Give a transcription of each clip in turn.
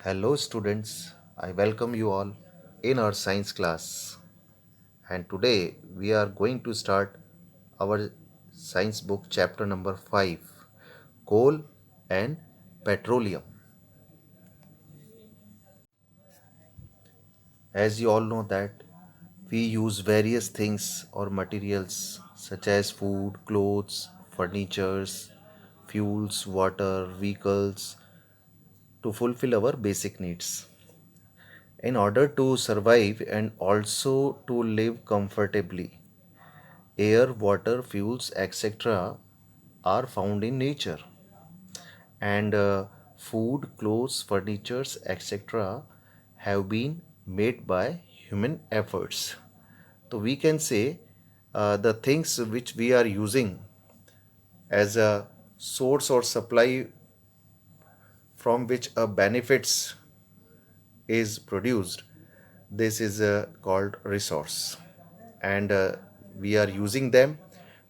Hello, students. I welcome you all in our science class. And today we are going to start our science book, chapter number 5, Coal and Petroleum. As you all know that we use various things or materials such as food, clothes, furnitures, fuels, water, vehicles to fulfill our basic needs. In order to survive and also to live comfortably, air, water, fuels, etc. are found in nature, and food, clothes, furnitures, etc. have been made by human efforts. So we can say the things which we are using as a source or supply from which a benefits is produced, this is called resource, and we are using them.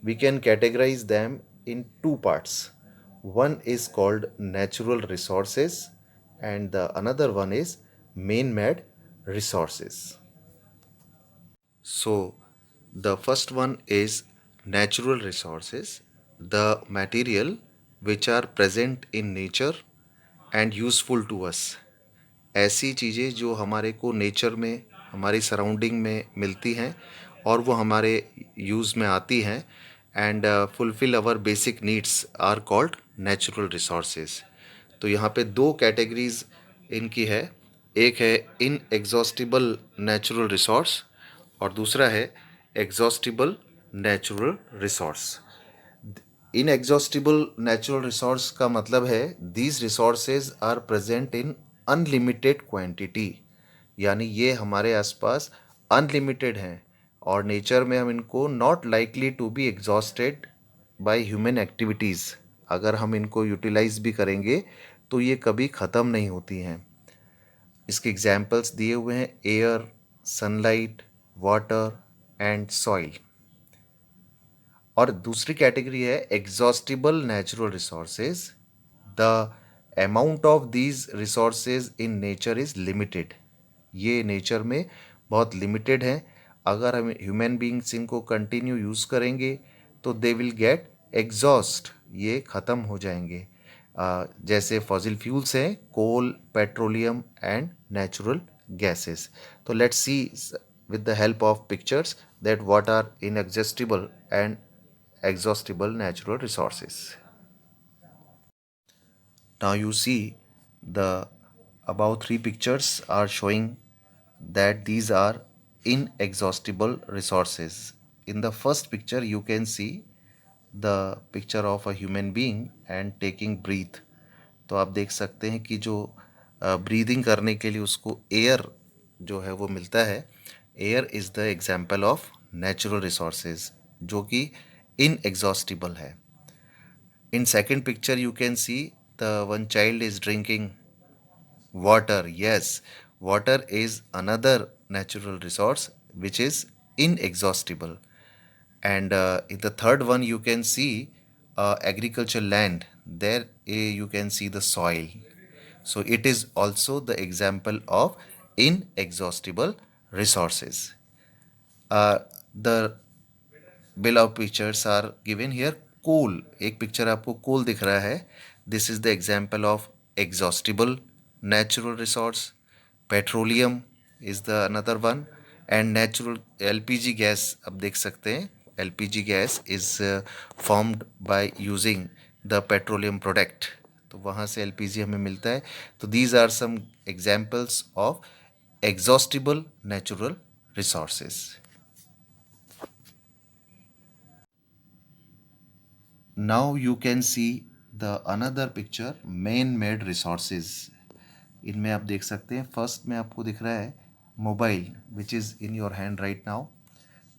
We can categorize them in two parts. One is called natural resources, and the another one is man-made resources. So the first one is natural resources, the material which are present in nature and useful to us. ऐसी चीज़ें जो हमारे को nature में, हमारी surrounding में मिलती हैं और वो हमारे यूज़ में आती हैं and fulfil our basic needs are called natural resources. तो यहाँ पे दो कैटेगरीज इनकी है. एक है इन एग्जॉस्टिबल नेचुरल रिसोर्स और दूसरा है exhaustible natural resource. Inexhaustible natural resource का मतलब है these resources are present in unlimited quantity, यानी ये हमारे आसपास अनलिमिटेड हैं और नेचर में हम इनको not likely to be exhausted by human activities. अगर हम इनको यूटिलाइज भी करेंगे तो ये कभी ख़त्म नहीं होती हैं. इसके एग्जाम्पल्स दिए हुए हैं air, sunlight, water and soil. और दूसरी कैटेगरी है exhaustible natural resources. The amount of these resources in nature is limited. ये नेचर में बहुत लिमिटेड हैं. अगर हम ह्यूमन बींग्स इनको कंटिन्यू यूज़ करेंगे तो दे विल गेट एग्जॉस्ट, ये ख़त्म हो जाएंगे. जैसे फॉसिल फ्यूल्स हैं कोल, पेट्रोलियम एंड नेचुरल गैसेस. तो let's see with the help of pictures that what are inexhaustible and exhaustible natural resources. Now you see the above three pictures are showing that these are inexhaustible resources. In the first picture you can see the picture of a human being and taking breath. तो आप देख सकते हैं कि जो breathing करने के लिए उसको एयर जो है वो मिलता है. Air is the example of natural resources जो कि इनएग्जॉस्टिबल है. In second picture you can see the one child is drinking water. Yes, water is another natural resource which is inexhaustible. And in the third one you can see agricultural land. There you can see the soil. So it is also the example of inexhaustible resources. The below pictures are given here. कोल, एक picture आपको कोल दिख रहा है. This is the example of exhaustible natural resource. Petroleum is the another one and natural LPG gas आप देख सकते हैं. LPG gas is formed by using the petroleum product. तो वहाँ से एलपीजी हमें मिलता है. तो these are some examples of exhaustible natural resources. Now you can see the another picture man-made resources. इनमें आप देख सकते हैं फर्स्ट में आपको दिख रहा है mobile which is in your hand right now.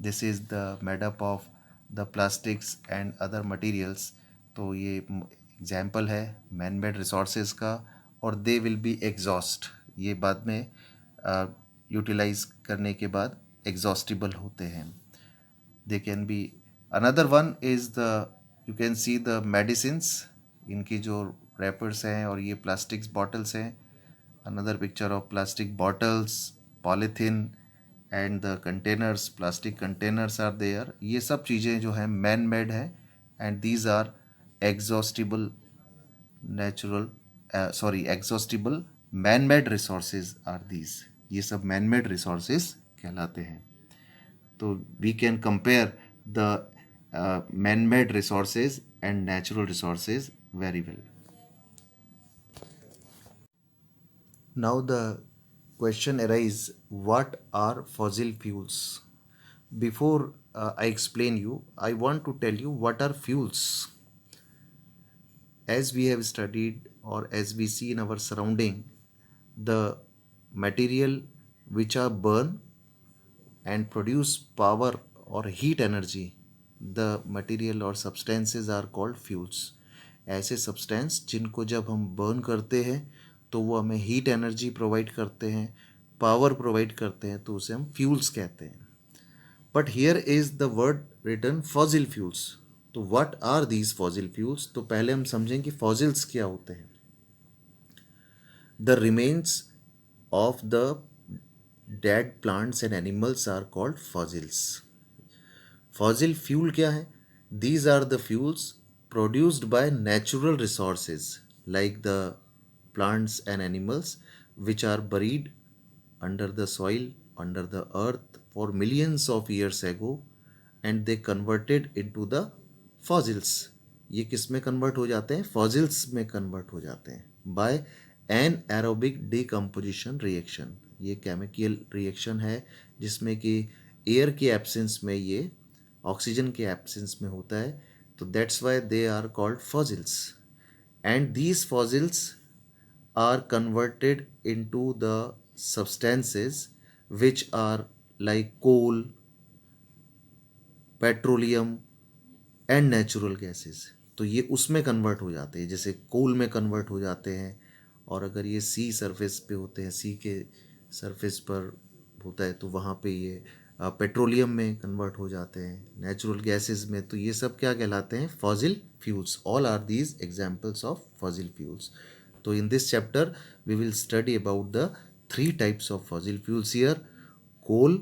This is the made up of the plastics and other materials. तो ये एग्जाम्पल है मैन मेड रिसोर्सेज का और दे विल बी एग्जॉस्ट. ये बाद में यूटिलाइज करने के बाद एग्जॉस्टिबल होते हैं. They can be. Another one is the you can see the medicines. इनकी जो रैपर्स हैं और ये प्लास्टिक्स बॉटल्स हैं another picture of plastic bottles, polythene and the containers, plastic containers are there. ये सब चीज़ें जो हैं man made है and these are exhaustible natural exhaustible man made resources are these. ये सब man made resources कहलाते हैं. तो we can compare the man made resources and natural resources very well. Now the question arises, what are fossil fuels? Before I explain you, I want to tell you what are fuels. As we have studied or as we see in our surrounding, the material which are burned and produce power or heat energy, the material or substances are called fuels. ऐसे substance जिनको जब हम burn करते हैं तो वो हमें heat energy provide करते हैं, पावर प्रोवाइड करते हैं, तो उसे हम फ्यूल्स कहते हैं. But here is the word written fossil fuels. तो what are these fossil fuels? तो पहले हम समझें कि फॉसिल्स क्या होते हैं. The remains of the dead plants and animals are called fossils. Fossil fuel क्या है? These are the fuels produced by natural resources like the plants and animals which are buried under the soil, under the earth for millions of years ago and they converted into the fossils. ये किस में convert हो जाते हैं? Fossils में convert हो जाते हैं by anaerobic decomposition reaction. ये केमिकल रिएक्शन है जिसमें कि एयर के एब्सेंस में, ये ऑक्सीजन के एब्सेंस में होता है. तो that's why they are called fossils. And these fossils are converted into the substances which are like coal, petroleum and natural gases. तो ये उसमें कन्वर्ट हो जाते हैं, जैसे कोल में कन्वर्ट हो जाते हैं. और अगर ये सी सरफेस पे होते हैं, सी के सरफेस पर होता है तो वहाँ पे ये पेट्रोलियम में कन्वर्ट हो जाते हैं, नेचुरल गैसेस में. तो ये सब क्या कहलाते हैं? Fossil fuels. All are these examples of fossil fuels. तो in this chapter we will study about the three types of fossil fuels here: coal,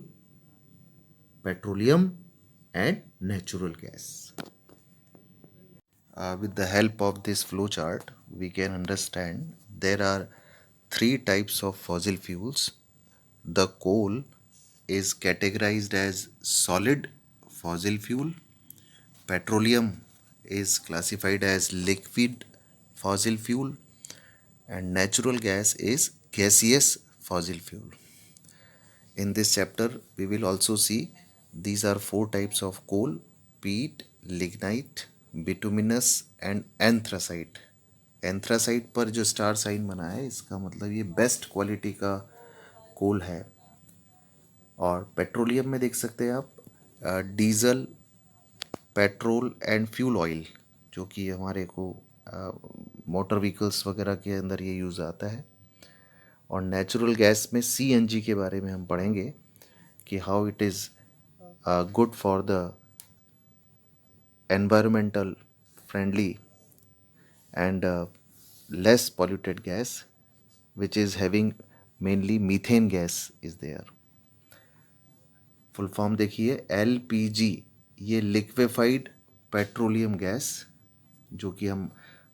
petroleum and natural gas. With the help of this flow chart, we can understand there are three types of fossil fuels. The coal is categorized as solid fossil fuel. Petroleum is classified as liquid fossil fuel. And natural gas is gaseous fossil fuel. In this chapter, we will also see these are four types of coal: peat, lignite, bituminous and anthracite. Anthracite पर जो star sign बना है इसका मतलब ये best quality का कोल है. और पेट्रोलियम में देख सकते हैं आप diesel, petrol and fuel oil, जो कि हमारे को मोटर व्हीकल्स वगैरह के अंदर ये यूज़ आता है. और नेचुरल गैस में सीएनजी के बारे में हम पढ़ेंगे कि how it is good for the environmental friendly and less polluted gas, which is having mainly methane gas is there. Full form देखिए, एलपीजी. ये लिक्विफाइड पेट्रोलियम गैस, जो कि हम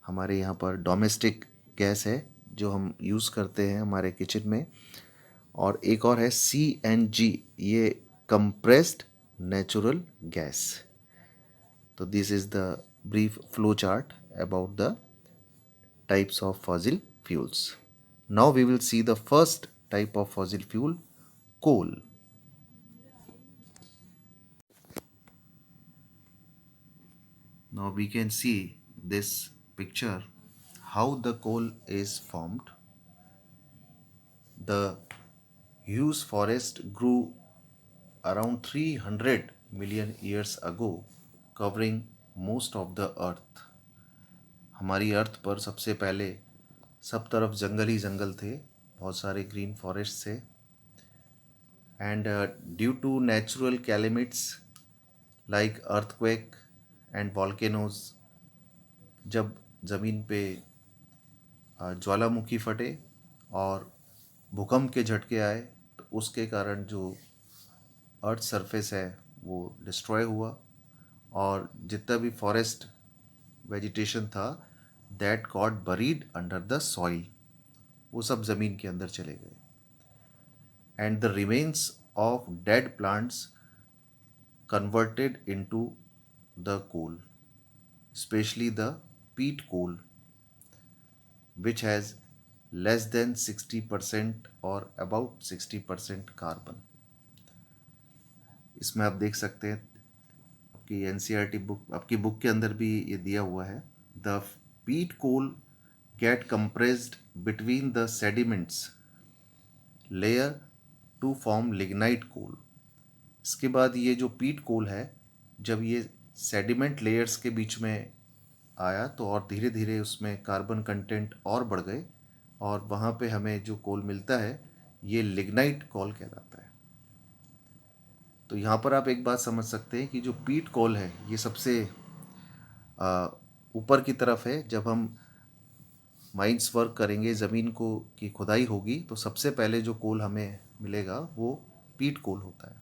हमारे यहाँ पर डोमेस्टिक गैस है जो हम यूज़ करते हैं हमारे किचन में. और एक और है सीएनजी, ये compressed natural gas. So this is the brief flow chart about the types of fossil fuels. Now we will see the first type of fossil fuel, coal. Now we can see this picture how the coal is formed. The huge forest grew around 300 million years ago, covering most of the earth. हमारी अर्थ पर सबसे पहले सब तरफ जंगल ही जंगल थे, बहुत सारे green forest थे. And due to natural calamities like earthquake and volcanoes, जब ज़मीन पे ज्वालामुखी फटे और भूकंप के झटके आए तो उसके कारण जो अर्थ सरफेस है वो डिस्ट्रॉय हुआ, और जितना भी फॉरेस्ट वेजिटेशन था that got buried under the soil, वो सब ज़मीन के अंदर चले गए। And the remains of dead plants converted into the coal, especially the peat coal, which has less than 60% or about 60% carbon. इसमें आप देख सकते हैं आपकी एनसीईआरटी बुक, आपकी बुक के अंदर भी ये दिया हुआ है। The peat coal get compressed between the sediments layer to form lignite coal. इसके बाद ये जो पीट कोल है, जब ये सेडिमेंट लेयर्स के बीच में आया तो और धीरे धीरे उसमें कार्बन कंटेंट और बढ़ गए, और वहाँ पे हमें जो कोल मिलता है ये लिग्नाइट कोल कहलाता है। तो यहाँ पर आप एक बात समझ सकते हैं कि जो पीट कोल है ये सबसे ऊपर की तरफ है। जब हम माइंस वर्क करेंगे, ज़मीन को की खुदाई होगी, तो सबसे पहले जो कोल हमें मिलेगा वो पीट कोल होता है,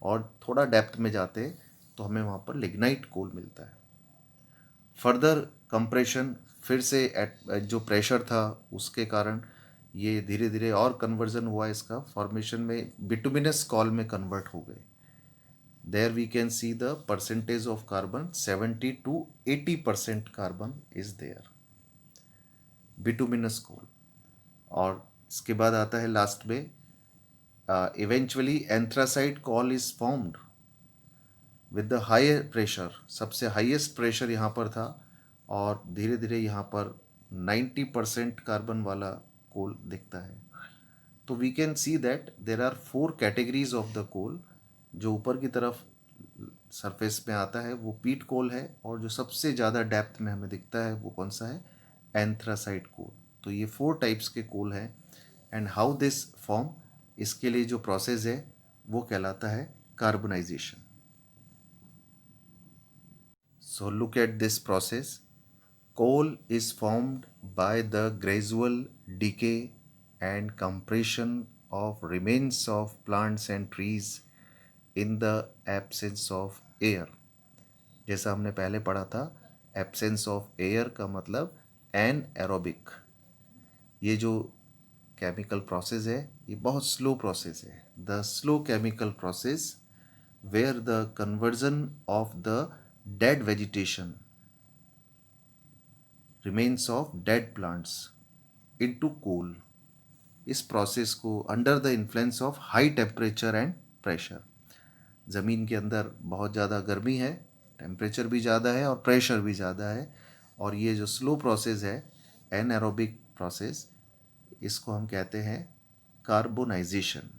और थोड़ा डेप्थ में जाते तो हमें वहाँ पर लिग्नाइट कोल मिलता है। फर्दर कंप्रेशन, फिर से जो प्रेशर था उसके कारण ये धीरे धीरे और कन्वर्जन हुआ, इसका फॉर्मेशन में बिटुमिनस कॉल में कन्वर्ट हो गए। There we can see the percentage of carbon 70 to 80% carbon is there, bituminous coal. और इसके बाद आता है लास्ट में eventually anthracite coal is formed with the higher pressure. सबसे हाईएस्ट प्रेशर यहाँ पर था, और धीरे धीरे यहाँ पर 90% कार्बन वाला कोल दिखता है। तो we can see that there are 4 categories of the coal. जो ऊपर की तरफ सरफेस में आता है वो पीट कोल है, और जो सबसे ज़्यादा डेप्थ में हमें दिखता है वो कौन सा है, एंथ्रासाइट कोल। तो ये 4 टाइप्स के कोल हैं। एंड हाउ दिस फॉर्म, इसके लिए जो प्रोसेस है वो कहलाता है carbonization. So look at this process. Coal is formed by the gradual decay and compression of remains of plants and trees in the absence of air. जैसा हमने पहले पढ़ा था, absence of air का मतलब anaerobic। ये जो केमिकल प्रोसेस है ये बहुत स्लो प्रोसेस है। The slow chemical process where the conversion of the dead vegetation, remains of dead plants into coal, इस प्रोसेस को under the influence of high temperature and pressure, ज़मीन के अंदर बहुत ज़्यादा गर्मी है, टेम्परेचर भी ज़्यादा है और प्रेशर भी ज़्यादा है, और ये जो स्लो प्रोसेस है एनएरोबिक प्रोसेस, इसको हम कहते हैं कार्बोनाइजेशन।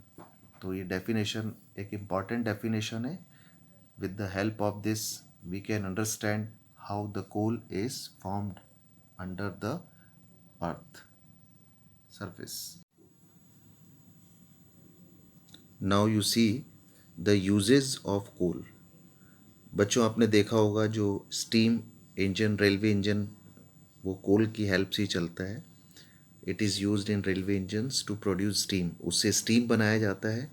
तो ये डेफिनेशन एक इम्पॉर्टेंट डेफिनेशन है। With the help of this we can understand how the coal is formed under the earth surface. Now you see the uses of coal. बच्चों आपने देखा होगा जो स्टीम इंजन, रेलवे इंजन, वो कोल की help से ही चलता है। It is used in railway engines to produce steam. उससे स्टीम बनाया जाता है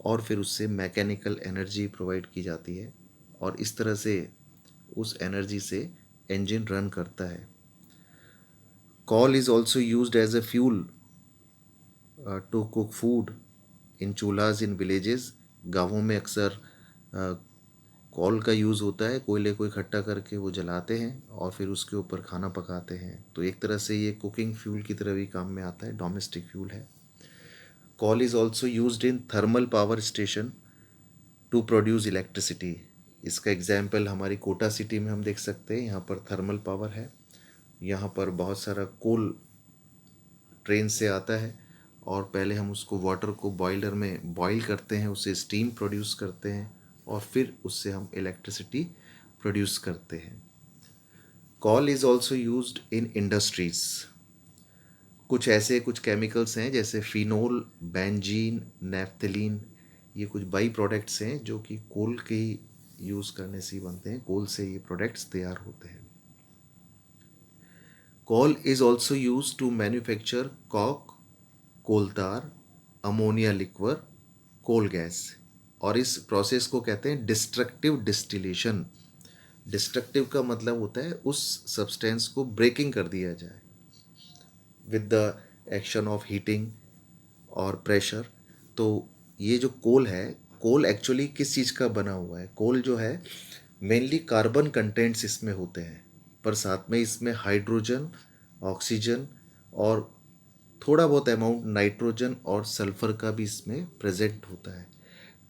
और फिर उससे मैकेनिकल एनर्जी प्रोवाइड की जाती है, और इस तरह से उस एनर्जी से इंजन रन करता है। Coal is also used as a fuel to cook food in chulhas in villages. गाँवों में अक्सर कॉल का यूज़ होता है, कोयले को इकट्ठा करके वो जलाते हैं और फिर उसके ऊपर खाना पकाते हैं। तो एक तरह से ये कुकिंग फ्यूल की तरह भी काम में आता है, डोमेस्टिक फ्यूल है। Coal is also used in thermal power station to produce electricity. इसका एग्जाम्पल हमारी कोटा सिटी में हम देख सकते हैं। यहाँ पर थर्मल पावर है, यहाँ पर बहुत सारा कोल ट्रेन से आता है, और पहले हम उसको वाटर को बॉयलर में बॉईल करते हैं, उससे स्टीम प्रोड्यूस करते हैं, और फिर उससे हम इलेक्ट्रिसिटी प्रोड्यूस करते हैं। Call is also used in industries. कुछ केमिकल्स हैं जैसे फिनोल, बेंजीन, नेफ्थलीन, ये कुछ बाई प्रोडक्ट्स हैं जो कि कोल के यूज़ करने से ही बनते हैं। कोल से ये प्रोडक्ट्स तैयार होते हैं। Coal is also used to manufacture coke, coal tar, ammonia liquor coal gas, और इस प्रोसेस को कहते हैं डिस्ट्रक्टिव डिस्टिलेशन। डिस्ट्रक्टिव का मतलब होता है उस सब्सटेंस को ब्रेकिंग कर दिया जाए with the action of heating और प्रेशर। तो ये जो कोल है, कोल एक्चुअली किस चीज़ का बना हुआ है? कोल जो है मेनली कार्बन कंटेंट्स इसमें होते हैं, पर साथ में इसमें हाइड्रोजन, ऑक्सीजन और थोड़ा बहुत अमाउंट नाइट्रोजन और सल्फर का भी इसमें प्रेजेंट होता है।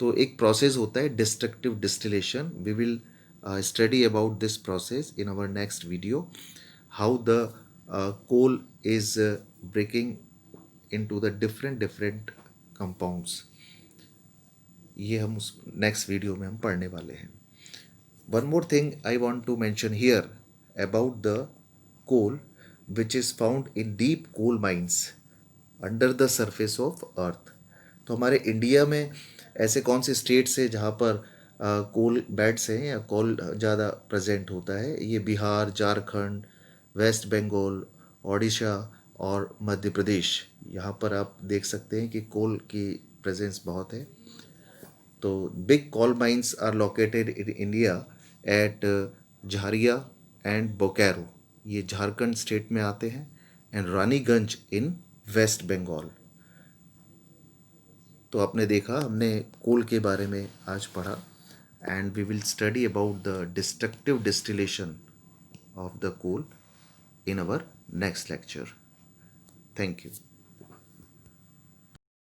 तो एक प्रोसेस होता है destructive distillation. We will study about this process in our next video, how the coal is breaking into the different compounds। ये हम उस नेक्स्ट वीडियो में हम पढ़ने वाले हैं। One more thing I want to mention here about the coal which is found in deep coal mines under the surface of earth. तो हमारे इंडिया में ऐसे कौन से स्टेट्स हैं जहाँ पर कोल बेड्स हैं या कोल ज़्यादा प्रेजेंट होता है? ये बिहार, झारखंड, वेस्ट बंगाल, ओडिशा और मध्य प्रदेश। यहाँ पर आप देख सकते हैं कि कोल की प्रेजेंस बहुत है। तो big coal mines are located in India at Jharia and Bokaro, ये झारखंड स्टेट में आते हैं, and Raniganj in West Bengal. तो आपने देखा, हमने कोल के बारे में आज पढ़ा, and we will study about the destructive distillation of the coal in our next lecture. Thank you.